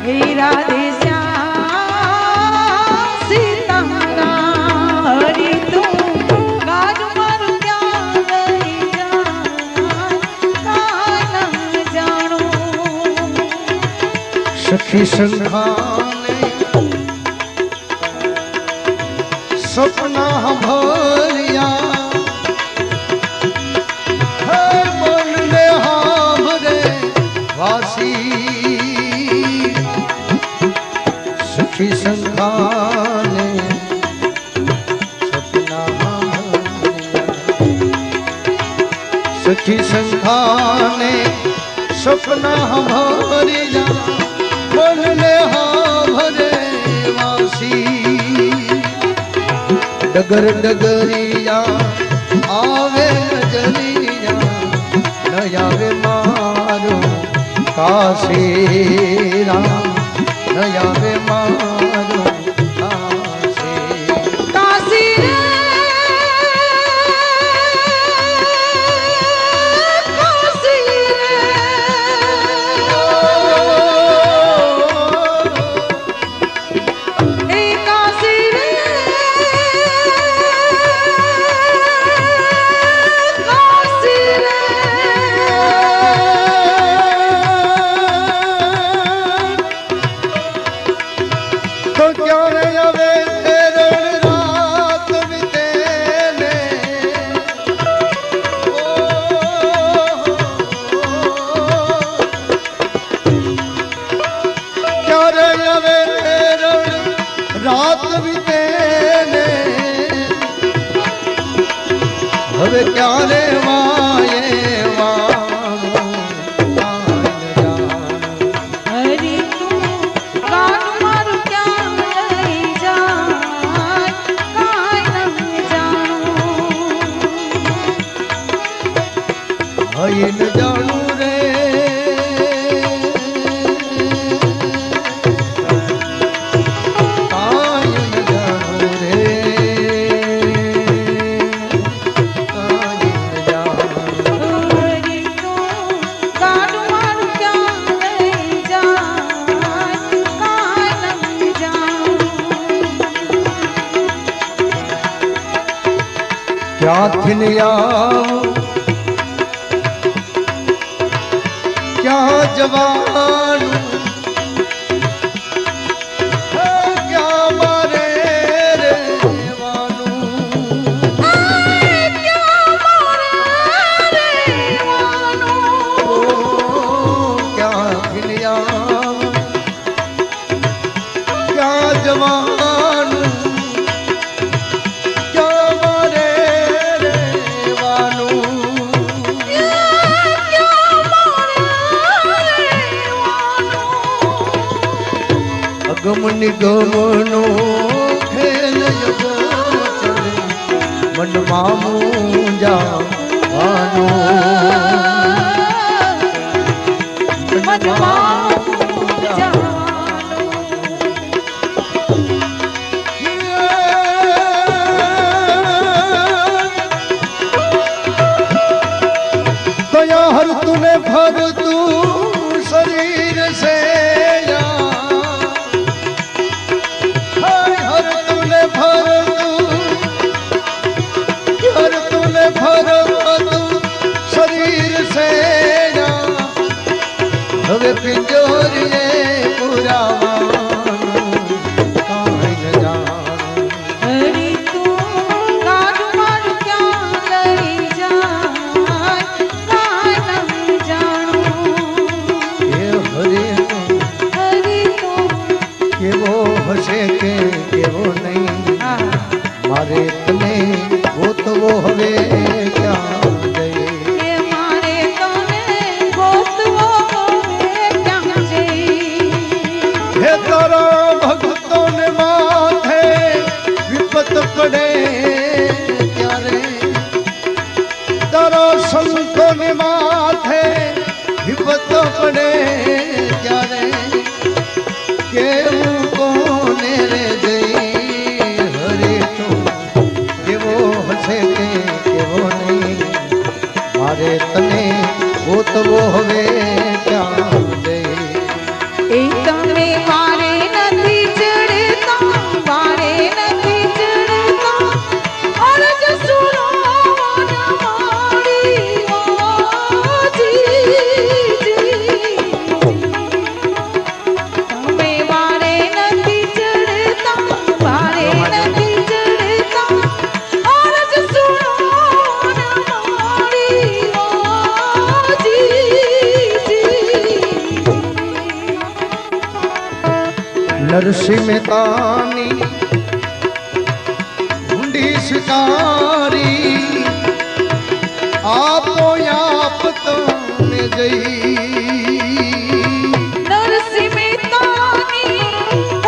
हे राधे श्याम सीताराम हरि तू गाज मारू क्या गई जान कानम जानो सखी संघाने सपना भरिया है मन ने हमरे वासी सखी संघाने सपना भरिया सखी संघाने सपना भरिया मन ने हमरे वासी डगर डगरिया आवे नजरिया न आवे मारो काशी राम न आवे मारो काशी काशी रे काशी रे हे काशी रे रात बीते ने हवे क्या रे माये हरि तू गान मारू क्या लई जान कानम जानो हई न जानू रे क्या थिनिया क्या जवान क्या मारे रे वानू क्या मारे रे वानो क्या थिनिया क्या जवान गम निगमनो खेल मन मामू जानो मन मामू जानो दया हर तूने भर तू शरीर से शरीर से हवे पिंजोरिए पूरा हरि तू गाज मारू क्या लई जान कानम जानो हरे हरि तू के वो हसे के वो नहीं मारे तने वो तो वो हवे क्या दे मारे तने वो तो वो क्या जे हे तारा भक्तों ने माथे विपत पड़े त्यारे तारा संतों ने माथे विपत पड़े त्यारे केवू कोने रे जई हरे तो केवो हसे के केवो नहीं मारे तने वो तो वो हवे क्या दे एकदम તમે વારે નથી ચડતા, વારે નથી ચડતા, અરજ સુનો ના મારી તમે વારે નથી ચડતા, વારે નથી ચડતા, અરજ સુનો ના મારી નરસિંહ મહેતાની ઊંડી શિકારી આપો આપ તમે જઈ નરસિંહ મહેતાની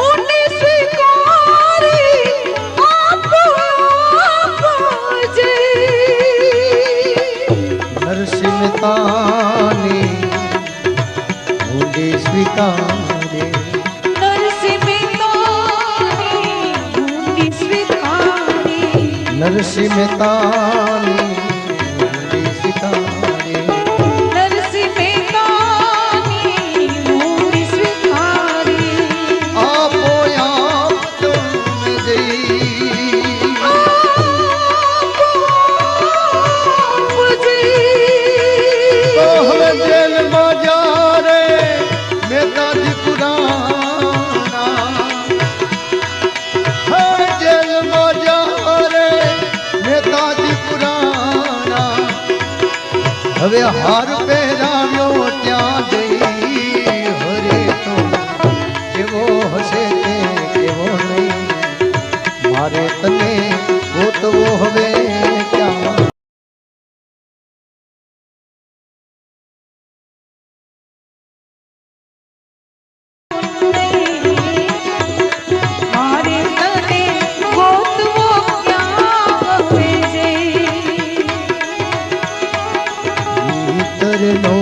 ઊંડી સ્વીકારી આપો જય નરસિંહ મહેતાની ઊંડી સ્વીકારે નરસિંહ મહેતાની ઊંડી સ્વીકારી નરસિંહ મહેતાની ઊંડી સ્વીકારે નરસિંહ મહેતાની ઊંડી સ્વીકારી આપો આપ તમે જઈ તો હવે જેલમાં જા રે મહેતાજી પુરાણા હે જેલમાં જા રે મહેતાજી પુરાણા હવે હાર પહેરાવ્યો ત્યાં જઈ હરે તો કેવો હશે તે કેવો નહીં મારે તને ગોતવો હવે ક્યાં મારે તને ગોતવો ક્યાં હવે જઈ ભીતર નો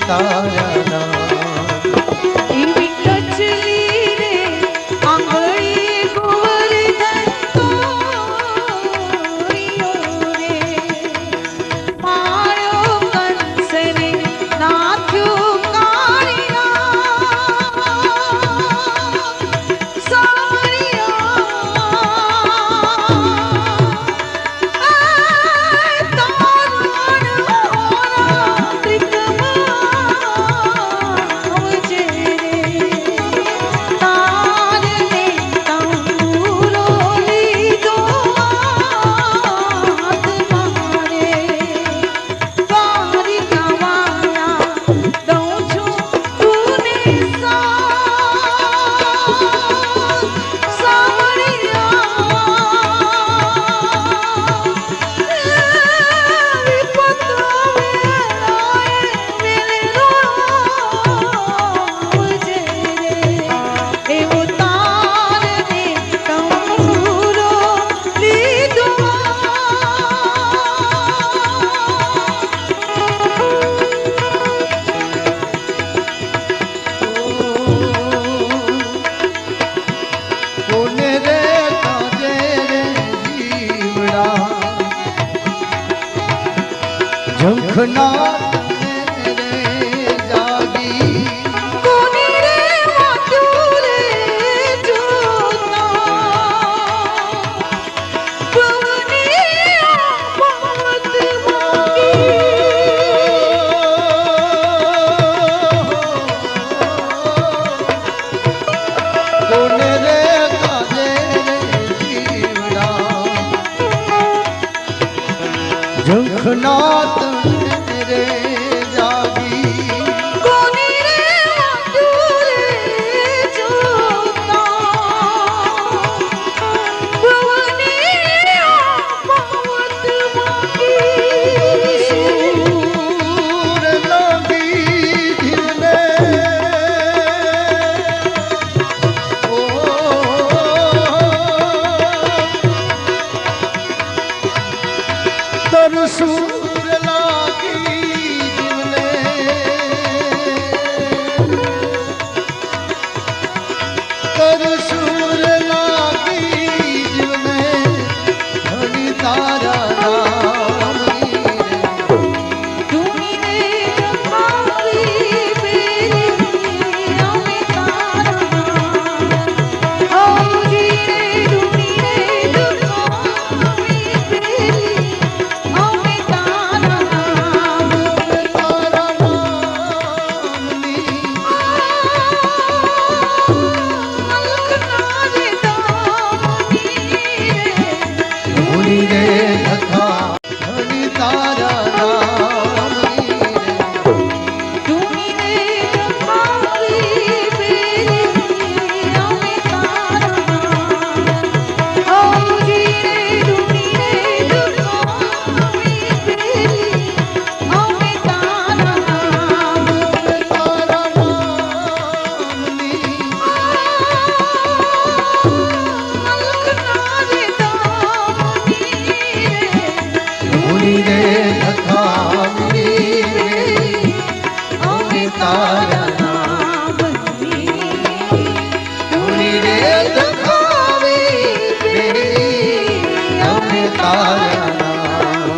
તારા નામ એવી કચલી રે આંગળી ગોવર્ધન તોર્યો રે માળો કંસને નાથ્યો કાળિયા કોને રે કાજે રે જીવડા ઝંખના રે જાગી કોની રે વાતું રે જોતા પવની આફત કોને રે કાજે રે જીવડા ઝંખના રે જાગી કોની રે વાતું રે જોતા પવની આફત સૂર લાગી જીવને ઓ તરસૂર લાગી જીવને તરસૂર લાગી જીવને હરિ તારા નામની રે ધૂની રે રખાવી બેરી અમે તારા આવજી રે ધૂની રે રખાવી બેરી અમે તારા નામ તારા નામની અલખના રે દામની રે ધૂણી રે લખા હરિ તારા નામની રે ધૂની રે રખાવી બેરી અમે તારા આવજી રે ધૂની રે રખાવી બેરી અમે તારા નામ તારા નામની અલખના રે દામની રે ધૂણી રે લખાવી રે અમે તારા ધૂણી રે લખાવી રે અમે તારા નામ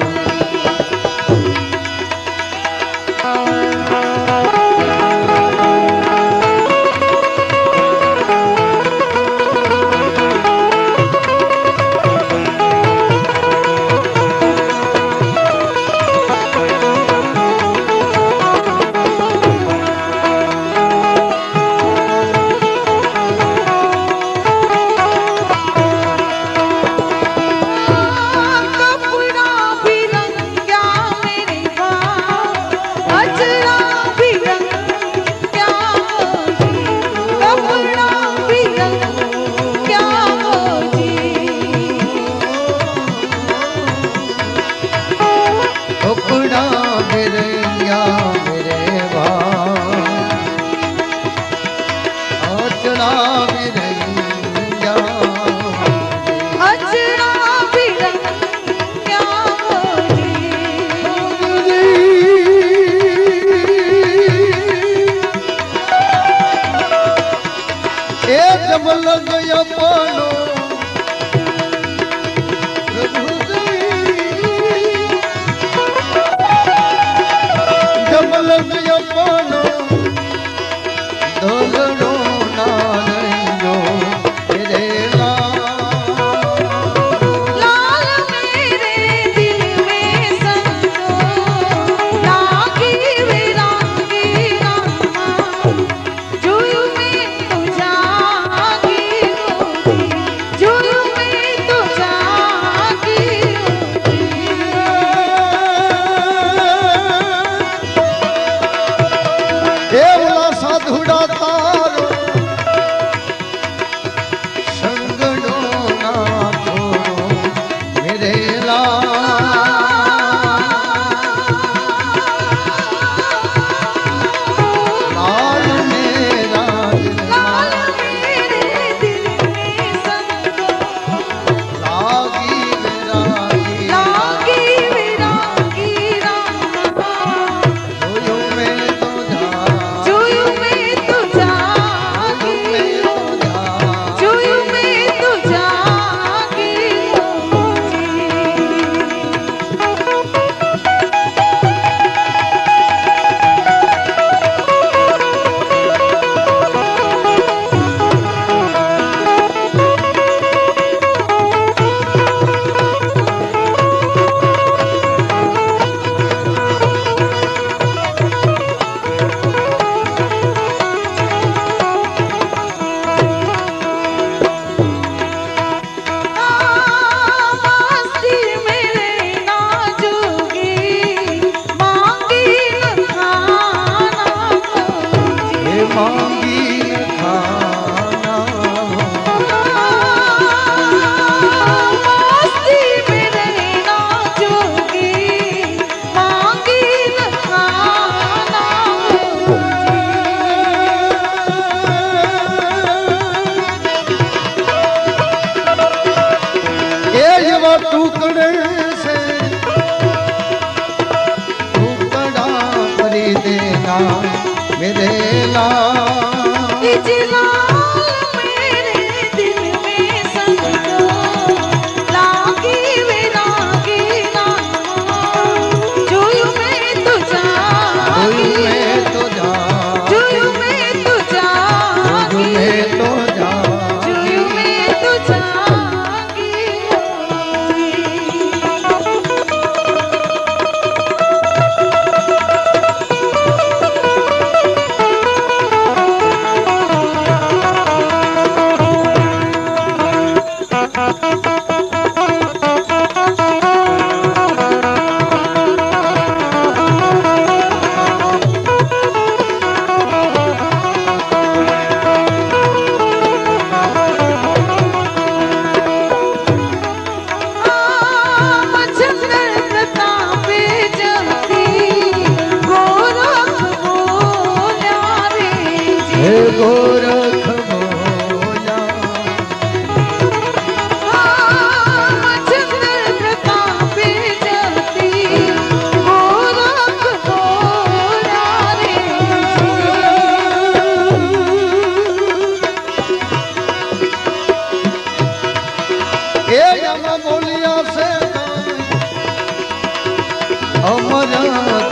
अमर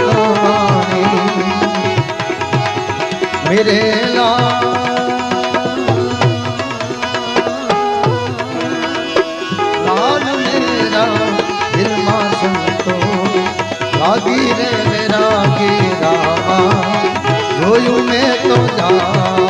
कहानी मेरे लाल मेरा दिल मां संतो लागी रे मेरा की रामा जोयू में तो जा